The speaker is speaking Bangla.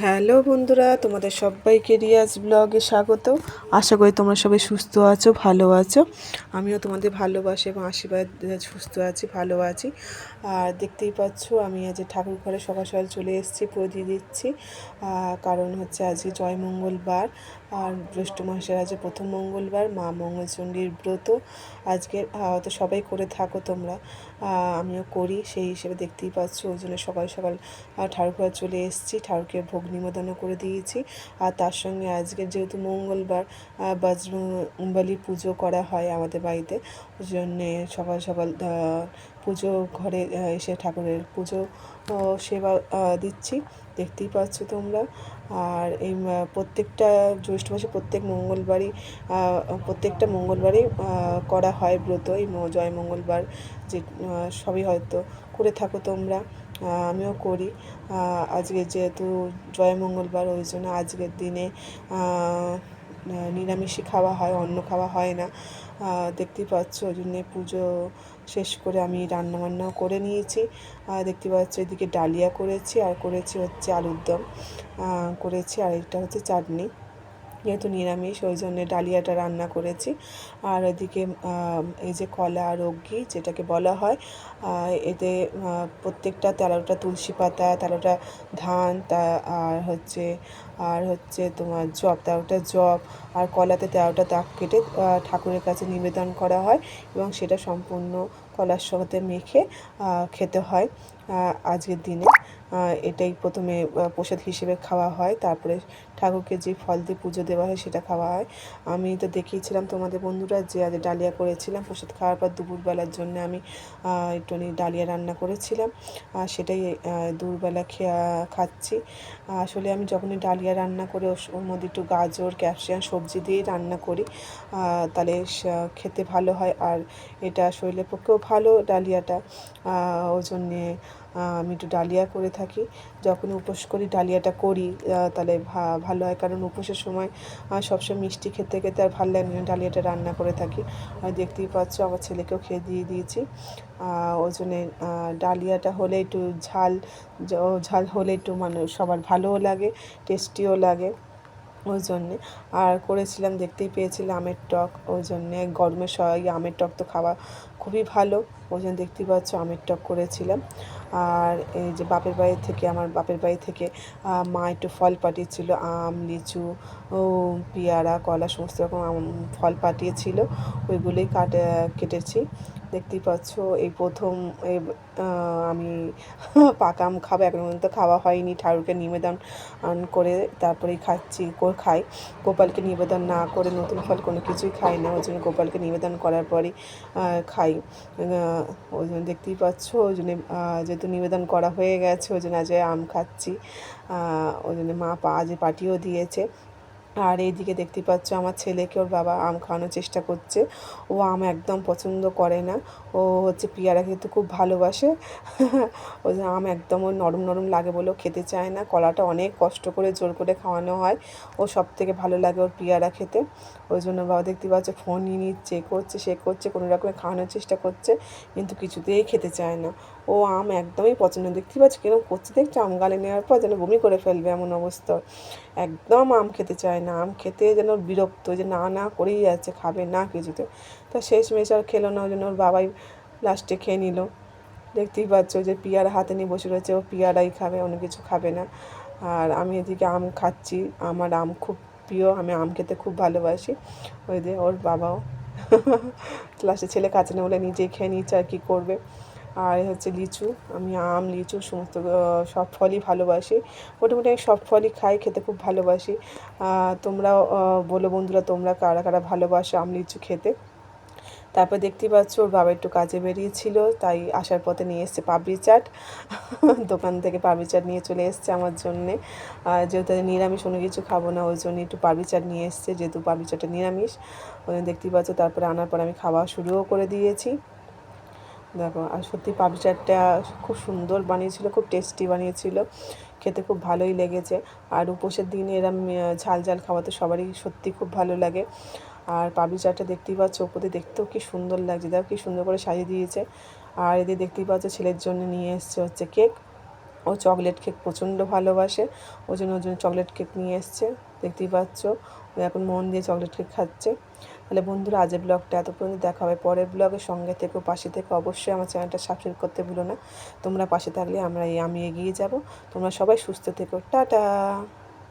হ্যালো বন্ধুরা, তোমাদের সবাইকে রিয়াজ ব্লগে স্বাগত। আশা করি তোমরা সবাই সুস্থ আছো, ভালো আছো। আমিও তোমাদের ভালোবাসি এবং আশীর্বাদ সুস্থ আছি, ভালো আছি। আর দেখতেই পাচ্ছ আমি আজ ঠাকুর ঘরে সকাল সকাল চলে এসেছি, প্রদীপ দিচ্ছি। কারণ হচ্ছে আজকে জয় মঙ্গলবার আর জ্যৈষ্ঠ মাসের আজ প্রথম মঙ্গলবার, মা মঙ্গলচণ্ডীর ব্রত আজকে। তো সবাই করে থাকো তোমরা, আমিও করি, সেই হিসেবে দেখতেই পাচ্ছ ওই জন্য সকাল সকাল ঠাকুর ঘরে চলে এসেছি। ঠাকুরকে ভোগ নিবেদনও করে দিয়েছি। আর তার সঙ্গে আজকে যেহেতু মঙ্গলবার, বজরংবলী পুজো করা হয় আমাদের বাড়িতে, ওই জন্যে সকাল সকাল পুজো ঘরে এসে ঠাকুরের পুজো সেবা দিচ্ছি, দেখতেই পাচ্ছ তোমরা। আর এই প্রত্যেকটা জ্যৈষ্ঠ মাসে প্রত্যেকটা মঙ্গলবারই করা হয় ব্রত, এই জয় মঙ্গলবার যে সবই হয়তো করে থাকো তোমরা, আমিও করি। আজকে যেহেতু জয় মঙ্গলবার, ওই জন্য আজকের দিনে নিরামিষই খাওয়া হয়, অন্ন খাওয়া হয় না, দেখতেই পাচ্ছ। ওই জন্যে পুজো শেষ করে আমি রান্নাবান্নাও করে নিয়েছি। দেখতে পাচ্ছ এদিকে ডালিয়া করেছি, আর করেছি হচ্ছে আলুর দম করেছি, আর এটা হচ্ছে চাটনি। যেহেতু নিরামিষ ওই জন্যে ডালিয়াটা রান্না করেছি। আর এদিকে এই যে কলা আর অগ্গি যেটাকে বলা হয়, এতে প্রত্যেকটা 13টা তুলসী পাতা, 13টা ধান, আর হচ্ছে তোমার জব, 13টা জব, আর কলাতে 13টা দাগ কেটে ঠাকুরের কাছে নিবেদন করা হয়, এবং সেটা সম্পূর্ণ কলার সাথে মেখে খেতে হয় আজকের দিনে। এটাই প্রথমে প্রসাদ হিসেবে খাওয়া হয়, তারপরে ঠাকুরকে যে ফল দিয়ে পুজো দেওয়া হয় সেটা খাওয়া হয়। আমি তো দেখিয়েছিলাম তোমাদের বন্ধুরা যে আজ ডালিয়া করেছিলাম, প্রসাদ খাওয়ার পর দুপুরবেলার জন্য আমি একটুখানি ডালিয়া রান্না করেছিলাম, সেটাই দুপুরবেলা খাচ্ছি। আসলে আমি যখনই ডালিয়া রান্না করি ওর মধ্যে একটু গাজর, ক্যাপসিকাম সবজি দিয়েই রান্না করি, তাহলে খেতে ভালো হয়, আর এটা শরীরের পক্ষেও ভালো ডালিয়াটা, ওই জন্যে আমি একটু ডালিয়া করে থাকি। যখন উপোস করি ডালিয়াটা করি, তাহলে ভালো হয়, কারণ উপোসের সময় সবসময় মিষ্টি খেতে খেতে আর ভালো লাগে না, ডালিয়াটা রান্না করে থাকি। আর দেখতেই পাচ্ছ আমার ছেলেকেও খেয়ে দিয়ে দিয়েছি। ওই জন্যে ডালিয়াটা হলে একটু ঝাল ঝাল হলে একটু মানে সবার ভালোও লাগে, টেস্টিও লাগে, ওই জন্যে। আর করেছিলাম দেখতেই পেয়েছিলে আমের টক, ওই জন্যে গরমের সময় আমের টক তো খাওয়া খুবই ভালো, ওই জন্য দেখতেই পাচ্ছ আমের টক করেছিলাম। আর এই যে আমার বাপের বাড়ি থেকে মা একটু ফল পাঠিয়েছিল, আম, লিচু, পেয়ারা, কলা, সমস্ত রকম ফল পাঠিয়েছিল, ওইগুলোই কেটেছি। দেখতেই পাচ্ছ এই প্রথম আমি পাকা আম খাবো, এখন পর্যন্ত খাওয়া হয়নি। ঠাকুরকে নিবেদন করে তারপরেই খাই। গোপালকে নিবেদন না করে নতুন ফল কোনো কিছুই খাই না, ওই জন্য গোপালকে নিবেদন করার পরই খাই। ওই জন্য দেখতেই পাচ্ছ, ওই জন্য যেহেতু নিবেদন করা হয়ে গেছে ওই জন্য আজ আম খাচ্ছি। ওই জন্য মা আজ পাঠিয়েও দিয়েছে। আর এইদিকে দেখতে পাচ্ছ আমার ছেলেকে ওর বাবা আম খাওয়ানোর চেষ্টা করছে। ও আম একদম পছন্দ করে না, ও হচ্ছে পেয়ারা খেতে খুব ভালোবাসে। ওই জন্য আম একদম ওর নরম নরম লাগে বলেও খেতে চায় না, কলাটা অনেক কষ্ট করে জোর করে খাওয়ানো হয়, ও সবথেকে ভালো লাগে ওর পেয়ারা খেতে। ওই জন্য বাবা দেখতে পাচ্ছে ফোন নিয়ে নিচ্ছে, সে করছে, কোনো রকমে খাওয়ানোর চেষ্টা করছে, কিন্তু কিছুতেই খেতে চায় না। ও আম একদমই পছন্দ, দেখতে পাচ্ছি কিরকম করছে, দেখছো আম গালে নেওয়ার পর যেন বমি করে ফেলবে এমন অবস্থা, একদম আম খেতে চায় না, আম খেতে যেন বিরক্ত, যে না না করেই যাচ্ছে, খাবে না কিছুতে। তা শেষমেশ আর খেলো না, ওই জন্য ওর বাবাই লাস্টে খেয়ে নিল। দেখতেই পাচ্ছ যে পেয়ারা হাতে নিয়ে বসে রয়েছে, ও পেয়ারাই খাবে, অন্য কিছু খাবে না। আর আমি এদিকে আম খাচ্ছি, আমার আম খুব প্রিয়, আমি আম খেতে খুব ভালোবাসি। ওই দিয়ে ওর বাবাও লাস্টে ছেলে খাচ্ছে না বলে নিজেই খেয়ে নিচ্ছে, আর কী করবে। আর হচ্ছে লিচু, আমি আম, লিচু সমস্ত সব ফলই ভালোবাসি, মোটামুটি আমি সব ফলই খাই, খেতে খুব ভালোবাসি। তোমরাও বলো বন্ধুরা, তোমরা কারা কারা ভালোবাসো আম, লিচু খেতে। তারপর দেখতেই পাচ্ছ ওর বাবা একটু কাজে বেরিয়েছিল, তাই আসার পথে নিয়ে এসছে পাপড়ি চাট। দোকান থেকে পাপড়ি চাট নিয়ে চলে এসছে আমার জন্যে, যেহেতু নিরামিষ কোনো কিছু খাবো না, ওই জন্য একটু পাপড়ি চাট নিয়ে এসছে, যেহেতু পাপড়ি চাটটা নিরামিষ। ওই দেখতেই পাচ্ছ, তারপরে আনার পর আমি খাওয়া শুরুও করে দিয়েছি। দেখো, আর সত্যি পাপড়ি চাটটা খুব সুন্দর বানিয়েছিল, খুব টেস্টি বানিয়েছিল, খেতে খুব ভালোই লেগেছে। আর উপোসের দিনে এরম ঝাল ঝাল খাওয়া তো সবারই সত্যি খুব ভালো লাগে। আর পাপড়ি চাটটা দেখতেই পাচ্ছ ওপরে দেখতেও কি সুন্দর লাগছে, দেখো কি সুন্দর করে সাজিয়ে দিয়েছে। আর এদের দেখতেই পাচ্ছ ছেলের জন্য নিয়ে এসছে হচ্ছে কেক, ও ও চকলেট কেক প্রচণ্ড ভালোবাসে, ওই জন্য চকলেট কেক নিয়ে এসছে, দেখতেই পাচ্ছ। ও এখন মন দিয়ে চকলেট কেক খাচ্ছে। তাহলে বন্ধুরা, আজের ব্লগটা এত পর্যন্ত, দেখা হবে পরের ব্লগের সঙ্গে থেকো, পাশে থেকে অবশ্যই আমার চ্যানেলটা সাবস্ক্রাইব করতে ভুলো না। তোমরা পাশে থাকলে আমি এগিয়ে যাব। তোমরা সবাই সুস্থ থেকো, টাটা।